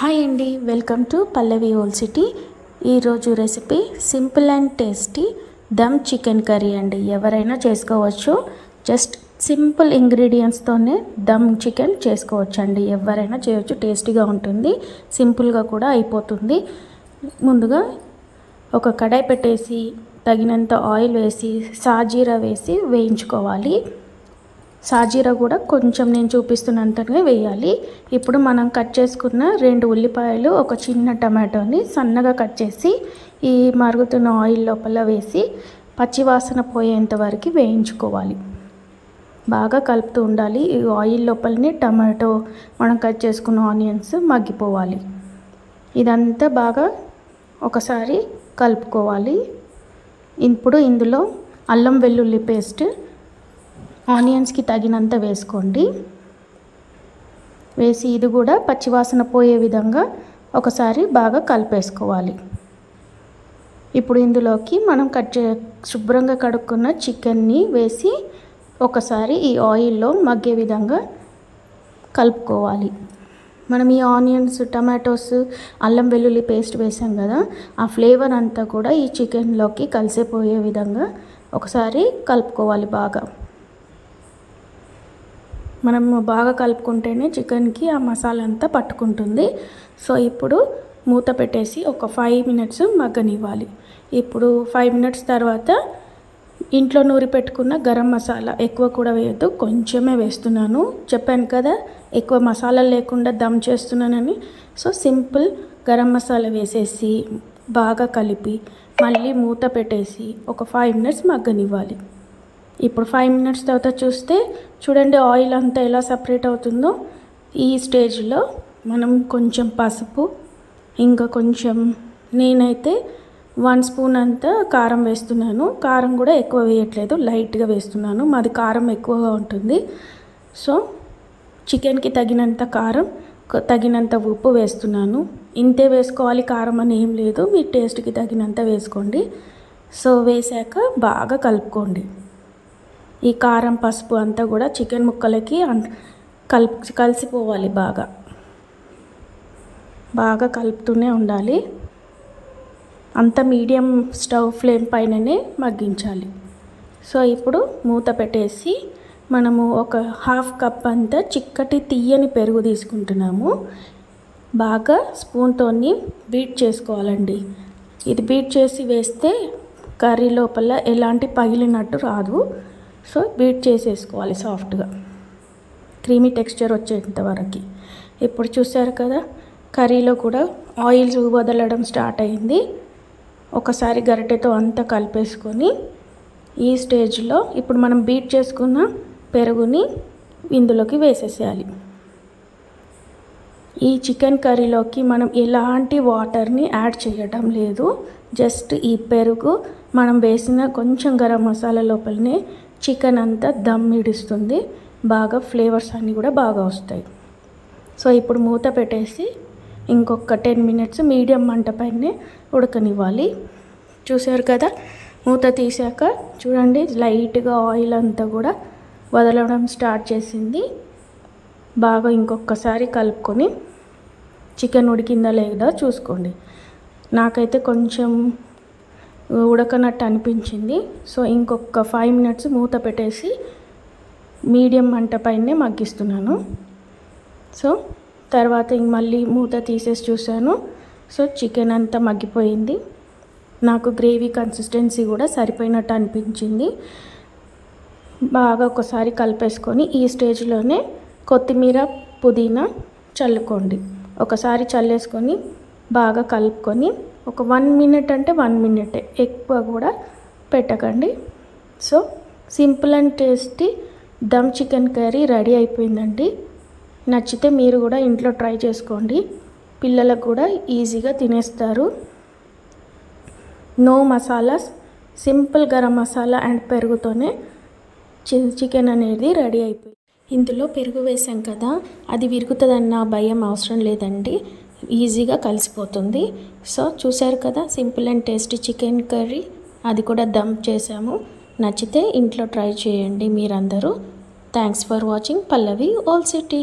Hi అండి, welcome to Pallavi ఓల్ city. ఈరోజు recipe simple and tasty dum chicken curry అండి. ఎవరైనా చేసుకోవచ్చు. జస్ట్ సింపుల్ ఇంగ్రీడియంట్స్తోనే దమ్ చికెన్ చేసుకోవచ్చు అండి. ఎవరైనా చేయొచ్చు. టేస్టీగా ఉంటుంది, సింపుల్గా కూడా అయిపోతుంది. ముందుగా ఒక కడాయి పెట్టేసి తగినంత ఆయిల్ వేసి సాజీరా వేసి వేయించుకోవాలి. సాజీరా కూడా కొంచెం నేను చూపిస్తున్నంతనే వేయాలి. ఇప్పుడు మనం కట్ చేసుకున్న 2 ఉల్లిపాయలు, ఒక చిన్న టమాటోని సన్నగా కట్ చేసి ఈ మరుగుతున్న ఆయిల్ లోపల వేసి పచ్చివాసన పోయేంత వరకు వేయించుకోవాలి. బాగా కలుపుతూ ఉండాలి. ఈ ఆయిల్ లోపలనే టమాటో, మనం కట్ చేసుకున్న ఆనియన్స్ మగ్గిపోవాలి. ఇదంతా బాగా ఒకసారి కలుపుకోవాలి. ఇప్పుడు ఇందులో అల్లం వెల్లుల్లి పేస్ట్ ఆనియన్స్కి తగినంత వేసుకోండి. వేసి ఇది కూడా పచ్చివాసన పోయే విధంగా ఒకసారి బాగా కలిపేసుకోవాలి. ఇప్పుడు ఇందులోకి మనం శుభ్రంగా కడుక్కున్న చికెన్ని వేసి ఒకసారి ఈ ఆయిల్లో మగ్గే విధంగా కలుపుకోవాలి. మనం ఈ ఆనియన్స్, టమాటోస్, అల్లం వెల్లుల్లి పేస్ట్ వేసాం కదా, ఆ ఫ్లేవర్ అంతా కూడా ఈ చికెన్లోకి కలిసిపోయే విధంగా ఒకసారి కలుపుకోవాలి. మనం బాగా కలుపుకుంటేనే చికెన్కి ఆ మసాలా అంతా పట్టుకుంటుంది. సో ఇప్పుడు మూత పెట్టేసి ఒక 5 మినిట్స్ మగ్గనివ్వాలి. ఇప్పుడు 5 మినిట్స్ తర్వాత ఇంట్లో నూరి పెట్టుకున్న గరం మసాలా, ఎక్కువ కూడా వేయద్దు, కొంచెమే వేస్తున్నాను. చెప్పాను కదా ఎక్కువ మసాలా లేకుండా దమ్ చేస్తున్నానని. సో సింపుల్ గరం మసాలా వేసేసి బాగా కలిపి మళ్ళీ మూత పెట్టేసి ఒక 5 మినిట్స్ మగ్గనివ్వాలి. ఇప్పుడు 5 మినిట్స్ తర్వాత చూస్తే చూడండి ఆయిల్ అంతా ఎలా సపరేట్ అవుతుందో. ఈ స్టేజ్లో మనం కొంచెం పసుపు, ఇంకా కొంచెం నేనైతే 1 స్పూన్ అంతా కారం వేస్తున్నాను. కారం కూడా ఎక్కువ వేయట్లేదు, లైట్గా వేస్తున్నాను. మాది కారం ఎక్కువగా ఉంటుంది. సో చికెన్కి తగినంత కారం, తగినంత ఉప్పు వేస్తున్నాను. ఇంతే వేసుకోవాలి కారం అని ఏం లేదు, మీ టేస్ట్కి తగినంత వేసుకోండి. సో వేసాక బాగా కలుపుకోండి. ఈ కారం, పసుపు అంతా కూడా చికెన్ ముక్కలకి కలిసిపోవాలి. బాగా కలుపుతూనే ఉండాలి. అంత మీడియం స్టవ్ ఫ్లేమ్ పైననే మగ్గించాలి. సో ఇప్పుడు మూత పెట్టేసి మనము ఒక 1/2 కప్ అంతా చిక్కటి తీయని పెరుగు తీసుకుంటున్నాము. బాగా స్పూన్తోని బీట్ చేసుకోవాలండి. ఇది బీట్ చేసి వేస్తే కర్రీ లోపల ఎలాంటి పగిలినట్టు రాదు. సో బీట్ చేసేసుకోవాలి సాఫ్ట్గా, క్రీమీ టెక్స్చర్ వచ్చేంత వరకు. ఇప్పుడు చూసారు కదా కర్రీలో కూడా ఆయిల్ వదలడం స్టార్ట్ అయింది. ఒకసారి గరిటెతో అంతా కలిపేసుకొని ఈ స్టేజ్లో ఇప్పుడు మనం బీట్ చేసుకున్న పెరుగుని ఇందులోకి వేసేసేయాలి. ఈ చికెన్ కర్రీలోకి మనం ఎలాంటి వాటర్ని యాడ్ చేయడం లేదు. జస్ట్ ఈ పెరుగు, మనం వేసిన కొంచెం గరం మసాలా లోపలనే చికెన్ అంతా దమ్ ఇడుస్తుంది. బాగా ఫ్లేవర్స్ అన్నీ కూడా బాగా వస్తాయి. సో ఇప్పుడు మూత పెట్టేసి ఇంకొక 10 మినిట్స్ మీడియం మంట పైనే ఉడకనివ్వాలి. చూసారు కదా మూత తీసాక చూడండి లైట్గా ఆయిల్ అంతా కూడా వదలడం స్టార్ట్ చేసింది. బాగా ఇంకొకసారి కలుపుకొని చికెన్ ఉడికిందా లేదా చూసుకోండి. నాకైతే కొంచెం ఉడకనట్టు అనిపించింది. సో ఇంకొక 5 మినిట్స్ మూత పెట్టేసి మీడియం మంట పైనే మగ్గిస్తున్నాను. సో తర్వాత మళ్ళీ మూత తీసేసి చూసాను. సో చికెన్ అంతా మగ్గిపోయింది. నాకు గ్రేవీ కన్సిస్టెన్సీ కూడా సరిపోయినట్టు అనిపించింది. బాగా ఒకసారి కలిపేసుకొని ఈ స్టేజ్లోనే కొత్తిమీర, పుదీనా చల్లుకోండి. ఒకసారి చల్లేసుకొని బాగా కలుపుకొని ఒక 1 మినిట్ అంటే 1 మినిటే, ఎక్కువ కూడా పెట్టకండి. So simple and tasty dum chicken curry ready అయిపోయిందండి. నచ్చితే మీరు కూడా ఇంట్లో ట్రై చేసుకోండి. పిల్లలకు కూడా ఈజీగా తినేస్తారు. No masalas, simple garam masala and పెరుగుతోనే చికెన్ అనేది రెడీ అయిపోయింది. ఇందులో పెరుగు వేసాం కదా, అది విరుగుతుందన్న భయం అవసరం లేదండి, ఈజీగా కలిసిపోతుంది. సో చూసారు కదా simple and tasty chicken curry, అది కూడా దమ్ చేసాము. నచ్చితే ఇంట్లో ట్రై చేయండి మీరందరూ. థ్యాంక్స్ ఫర్ వాచింగ్ పల్లవి ఓల్ సిటీ.